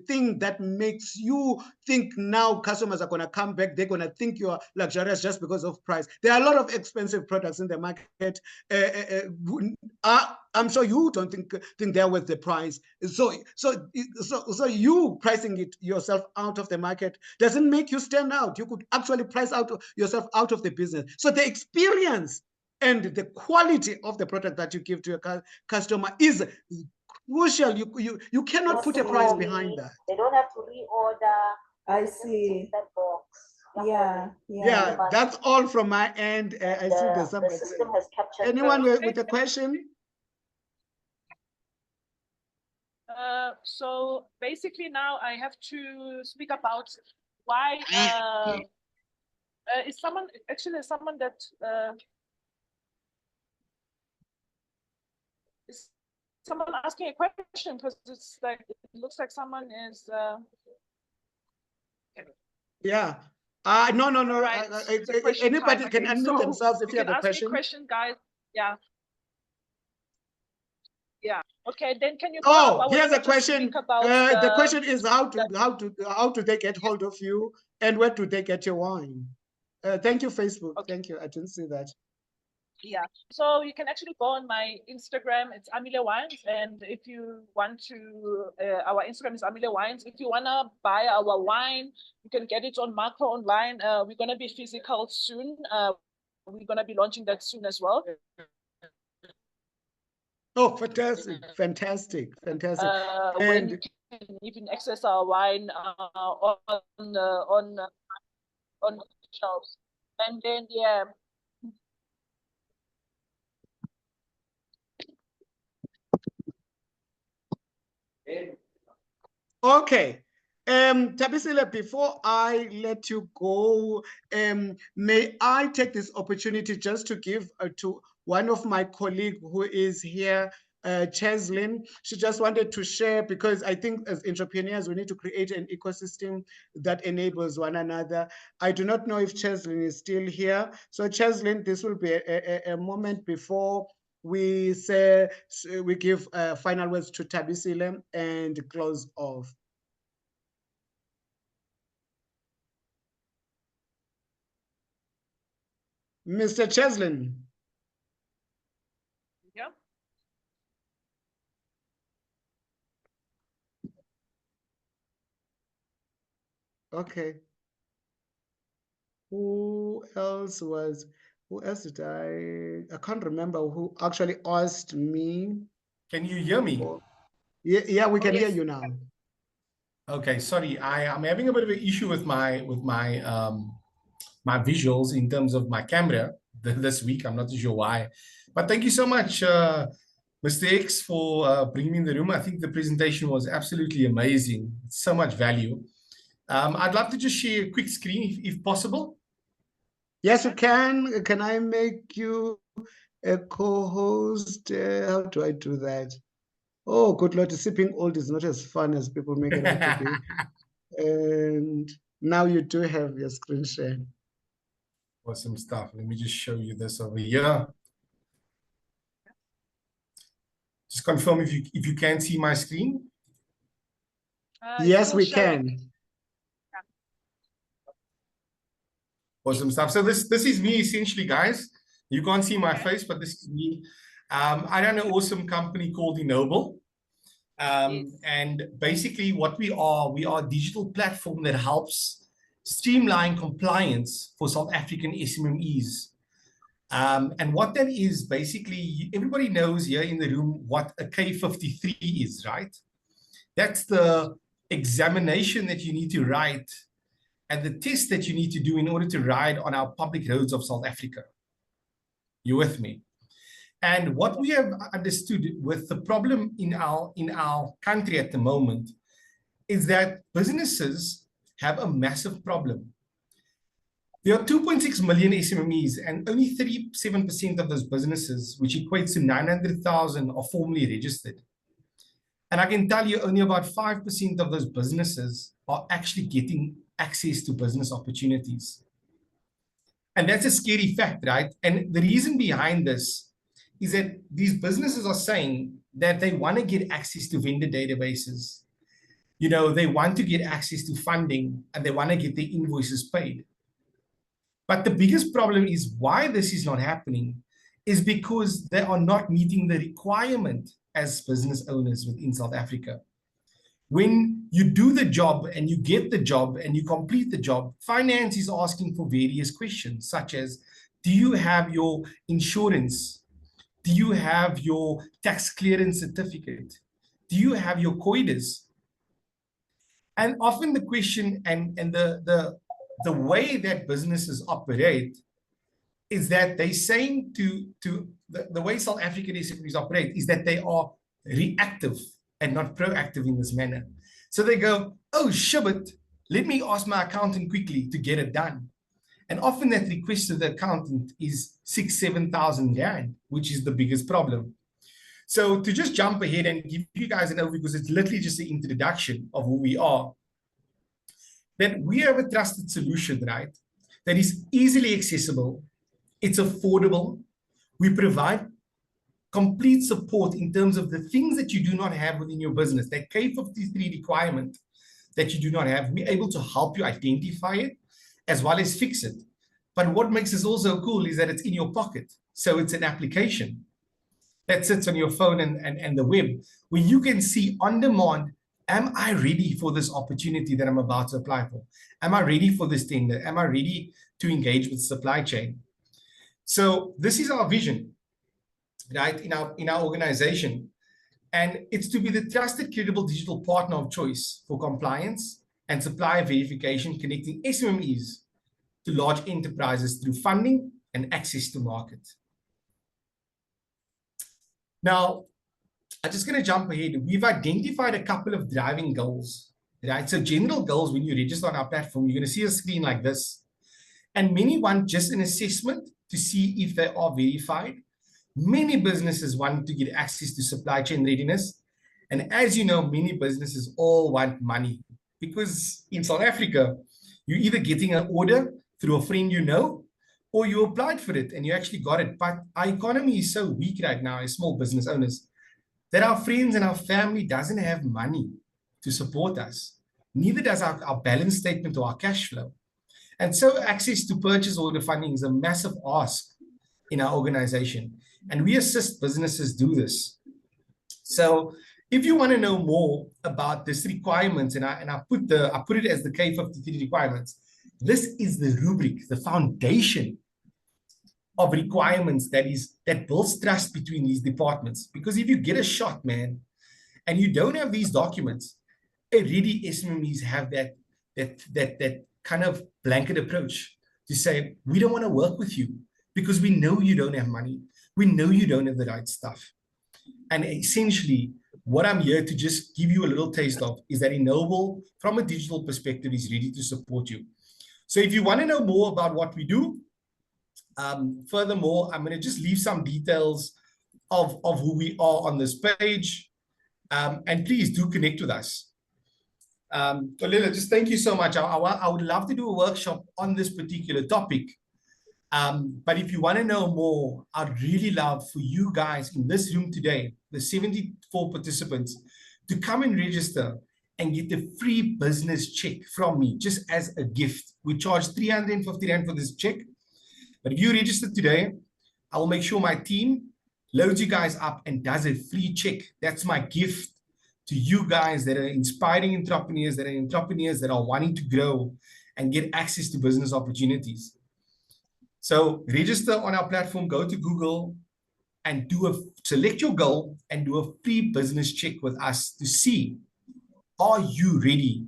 thing that makes you think now customers are going to come back. They're going to think you're luxurious just because of price. There are a lot of expensive products in the market. I'm sure you don't think they're worth the price. So you pricing it yourself out of the market doesn't make you stand out. You could actually price out yourself out of the business. So the experience and the quality of the product that you give to your customer is crucial. You cannot put a price behind that. They don't have to reorder. I see. That box. Yeah, that's all from my end. I see there's somebody. The system has captured. Anyone with a question? So basically now I have to speak about why is someone that is someone asking a question? Because it's like, it looks like someone is. Yeah. No. Right. It's a question Anybody time can again. unmute So themselves if you you have can a ask me question. question, guys. Yeah. Yeah. Okay. Then can you pull up? Oh, I here's wanted a to just question. speak about The question is how the do they get hold of you, and where do they get your wine? Thank you, Facebook. Okay. Thank you. I didn't see that. Yeah, so you can actually go on my Instagram. It's Amile Wines, and if you want to, our Instagram is Amile Wines. If you wanna buy our wine, you can get it on Macro online. We're gonna be physical soon. We're gonna be launching that soon as well. Oh, fantastic. When you And can even access our wine on shelves, and then yeah. okay. Thabisile, before I let you go, may I take this opportunity just to give to one of my colleagues who is here, Cheslin. She just wanted to share, because I think as entrepreneurs, we need to create an ecosystem that enables one another. I do not know if Cheslin is still here. So Cheslin, this will be a moment before we say, we give final words to Thabisile and close off. Mr. Cheslin. Yeah. Okay. Who else did I can't remember who actually asked me. Can you hear me? Yeah, we can hear Yes. you now. Okay, sorry, I'm having a bit of an issue with my my visuals in terms of my camera this week. I'm not too sure why, but thank you so much, Mr. X, for bringing me in the room. I think the presentation was absolutely amazing. So much value. I'd love to just share a quick screen if possible. Yes, you can. Can I make you a co-host? How do I do that? Oh, good Lord, sipping old is not as fun as people make it out to be. And now you do have your screen share. Awesome stuff. Let me just show you this over here. Just confirm if you can see my screen. Yes, we can. Awesome stuff. So this is me essentially, guys. You can't see my face, but this is me. I run an awesome company called Ndlovu. And basically what we are a digital platform that helps streamline compliance for South African SMMEs. And what that is, basically, everybody knows here in the room what a K53 is, right? That's the examination that you need to write and the test that you need to do in order to ride on our public roads of South Africa. You with me? And what we have understood with the problem in our country at the moment is that businesses have a massive problem. There are 2.6 million SMMEs, and only 37% of those businesses, which equates to 900,000, are formally registered. And I can tell you only about 5% of those businesses are actually getting access to business opportunities. And that's a scary fact, right? And the reason behind this is that these businesses are saying that they want to get access to vendor databases. You know, they want to get access to funding and they want to get their invoices paid. But the biggest problem is why this is not happening is because they are not meeting the requirement as business owners within South Africa. When you do the job and you get the job and you complete the job, finance is asking for various questions, such as, do you have your insurance? Do you have your tax clearance certificate? Do you have your COIDAS? And often the question and the way that businesses operate is that they're saying to the way South African SMEs operate is that they are reactive and not proactive in this manner. So they go, oh, shibbit, let me ask my accountant quickly to get it done. And often that request to the accountant is 6,000 to 7,000 rand, which is the biggest problem. So to just jump ahead and give you guys an overview, because it's literally just the introduction of who we are, that we have a trusted solution, right? That is easily accessible, it's affordable, we provide complete support in terms of the things that you do not have within your business, that K53 requirement that you do not have, we're able to help you identify it as well as fix it. But what makes this also cool is that it's in your pocket. So it's an application that sits on your phone and the web, where you can see on demand, am I ready for this opportunity that I'm about to apply for? Am I ready for this tender? Am I ready to engage with supply chain? So this is our vision, right, in our organization. And it's to be the trusted, credible digital partner of choice for compliance and supplier verification, connecting SMEs to large enterprises through funding and access to market. Now, I'm just going to jump ahead. We've identified a couple of driving goals, right? So general goals, when you register on our platform, you're going to see a screen like this. And many want just an assessment to see if they are verified. Many businesses want to get access to supply chain readiness. And as you know, many businesses all want money, because in South Africa, you're either getting an order through a friend you know, or you applied for it and you actually got it. But our economy is so weak right now as small business owners that our friends and our family doesn't have money to support us. Neither does our balance statement or our cash flow. And so access to purchase order funding is a massive ask in our organization. And we assist businesses do this. So if you want to know more about this requirements, and I put it as the K53 requirements, this is the rubric, the foundation of requirements that builds trust between these departments. Because if you get a shot, man, and you don't have these documents, already SMEs have that kind of blanket approach to say, we don't want to work with you because we know you don't have money. We know you don't have the right stuff. And essentially, what I'm here to just give you a little taste of is that Ndlovu, from a digital perspective, is ready to support you. So if you want to know more about what we do, furthermore, I'm going to just leave some details of who we are on this page. And please do connect with us. Olila, just thank you so much. I would love to do a workshop on this particular topic. But if you want to know more, I'd really love for you guys in this room today, the 74 participants, to come and register and get the free business check from me, just as a gift. We charge 350 Rand for this check. But if you register today, I will make sure my team loads you guys up and does a free check. That's my gift to you guys that are inspiring entrepreneurs, that are wanting to grow and get access to business opportunities. So register on our platform, go to Google and select your goal and do a free business check with us to see, are you ready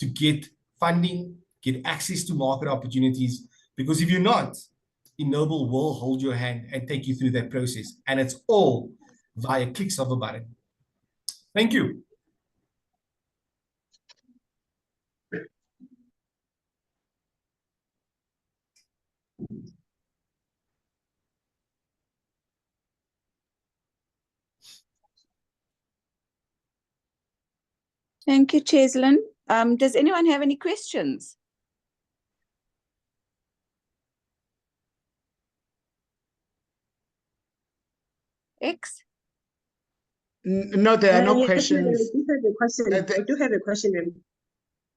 to get funding, get access to market opportunities? Because if you're not, Ndlovu will hold your hand and take you through that process. And it's all via clicks of a button. Thank you. Thank you, Cheslin. Does anyone have any questions? X? No, there are no Yes, questions. I do have a question. I do have a question.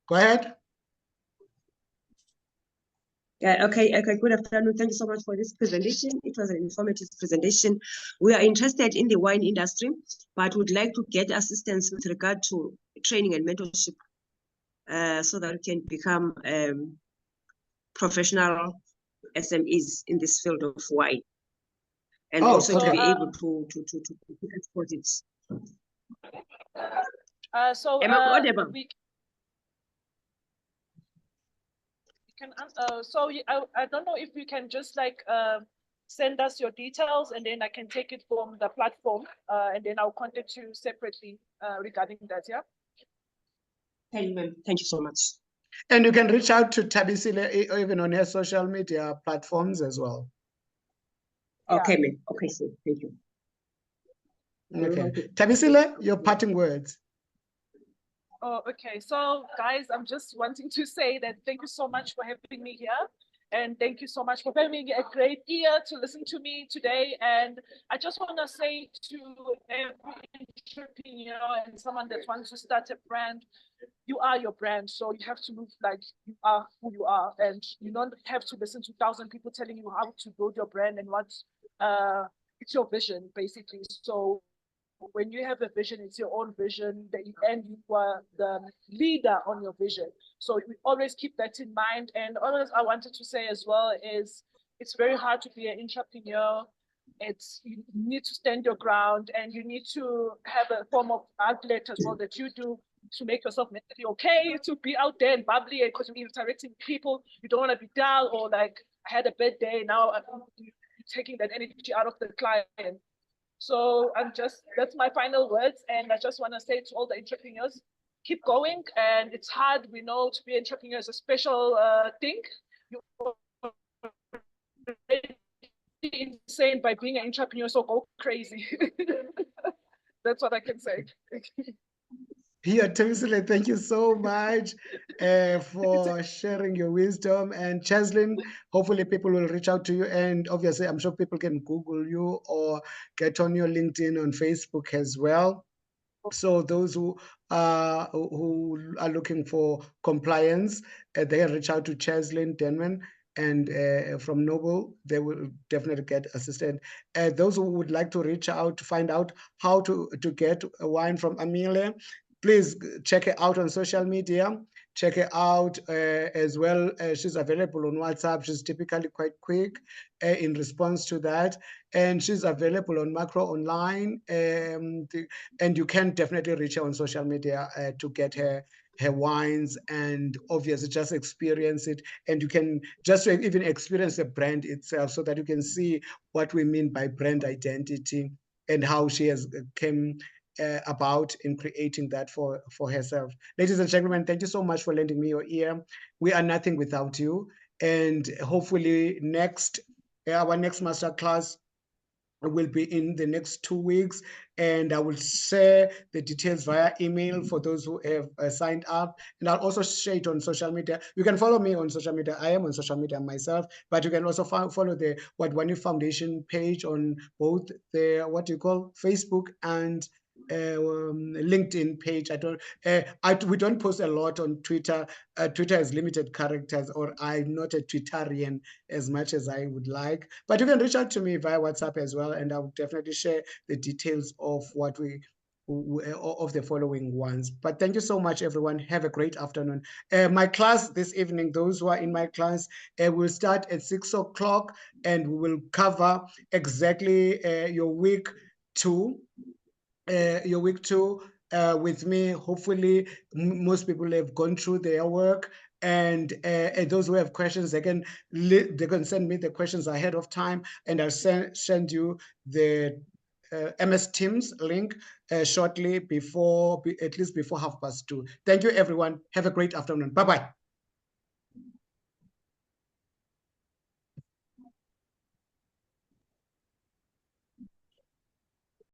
Go ahead. Okay, good afternoon. Thank you so much for this presentation. It was an informative presentation. We are interested in the wine industry, but would like to get assistance with regard to training and mentorship so that we can become professional SMEs in this field of wine. And also to be able to export it. Am I audible? I don't know if you can just like send us your details, and then I can take it from the platform, and then I'll contact you separately regarding that. Yeah. Thank you so much. And you can reach out to Thabisile even on her social media platforms as well. Okay, ma'am. Okay, so thank you. Okay. Thabisile, your parting words. Oh, okay. So, guys, I'm just wanting to say that thank you so much for having me here. And thank you so much for having a great ear to listen to me today. And I just want to say to every entrepreneur and someone that wants to start a brand, you are your brand. So you have to move like you are who you are. And you don't have to listen to 1,000 people telling you how to build your brand and what it's your vision, basically. So when you have a vision, it's your own vision, and you are the leader on your vision. So we always keep that in mind. And always I wanted to say as well is it's very hard to be an entrepreneur. You need to stand your ground, and you need to have a form of outlet as well that you do to make yourself mentally okay, to be out there and bubbly, because you're interacting with people. You don't want to be dull or like, I had a bad day, now I'm taking that energy out of the client. So that's my final words. And I just want to say to all the entrepreneurs, keep going. And it's hard, we know, to be an entrepreneur is a special thing. You're insane by being an entrepreneur, so go crazy. That's what I can say. Yeah, Thabisile, thank you so much for sharing your wisdom. And Cheslin, hopefully people will reach out to you. And obviously, I'm sure people can Google you or get on your LinkedIn, on Facebook as well. So those who are looking for compliance, they can reach out to Cheslin Denman, and from Noble, they will definitely get assistance. Those who would like to reach out to find out how to get a wine from Amile, please check it out on social media. Check it out as well. She's available on WhatsApp. She's typically quite quick in response to that. And she's available on Macro Online. And you can definitely reach her on social media to get her wines, and obviously just experience it. And you can just even experience the brand itself, so that you can see what we mean by brand identity and how she has came about in creating that for herself. Ladies and gentlemen, thank you so much for lending me your ear. We are nothing without you. And hopefully our next masterclass will be in the next 2 weeks, and I will share the details via email for those who have signed up, and I'll also share it on social media. You can follow me on social media. I am on social media myself, but you can also follow the Wadhwani Foundation page on both the Facebook and LinkedIn page. We don't post a lot on Twitter. Twitter has limited characters, or I'm not a Twitterian as much as I would like. But you can reach out to me via WhatsApp as well, and I will definitely share the details of of the following ones. But thank you so much, everyone. Have a great afternoon. My class this evening, those who are in my class, will start at 6 o'clock, and we will cover exactly your week 2. With me. Hopefully, most people have gone through their work, and those who have questions, they can send me the questions ahead of time, and I'll send you the MS Teams link shortly, at least before 2:30. Thank you, everyone. Have a great afternoon. Bye-bye.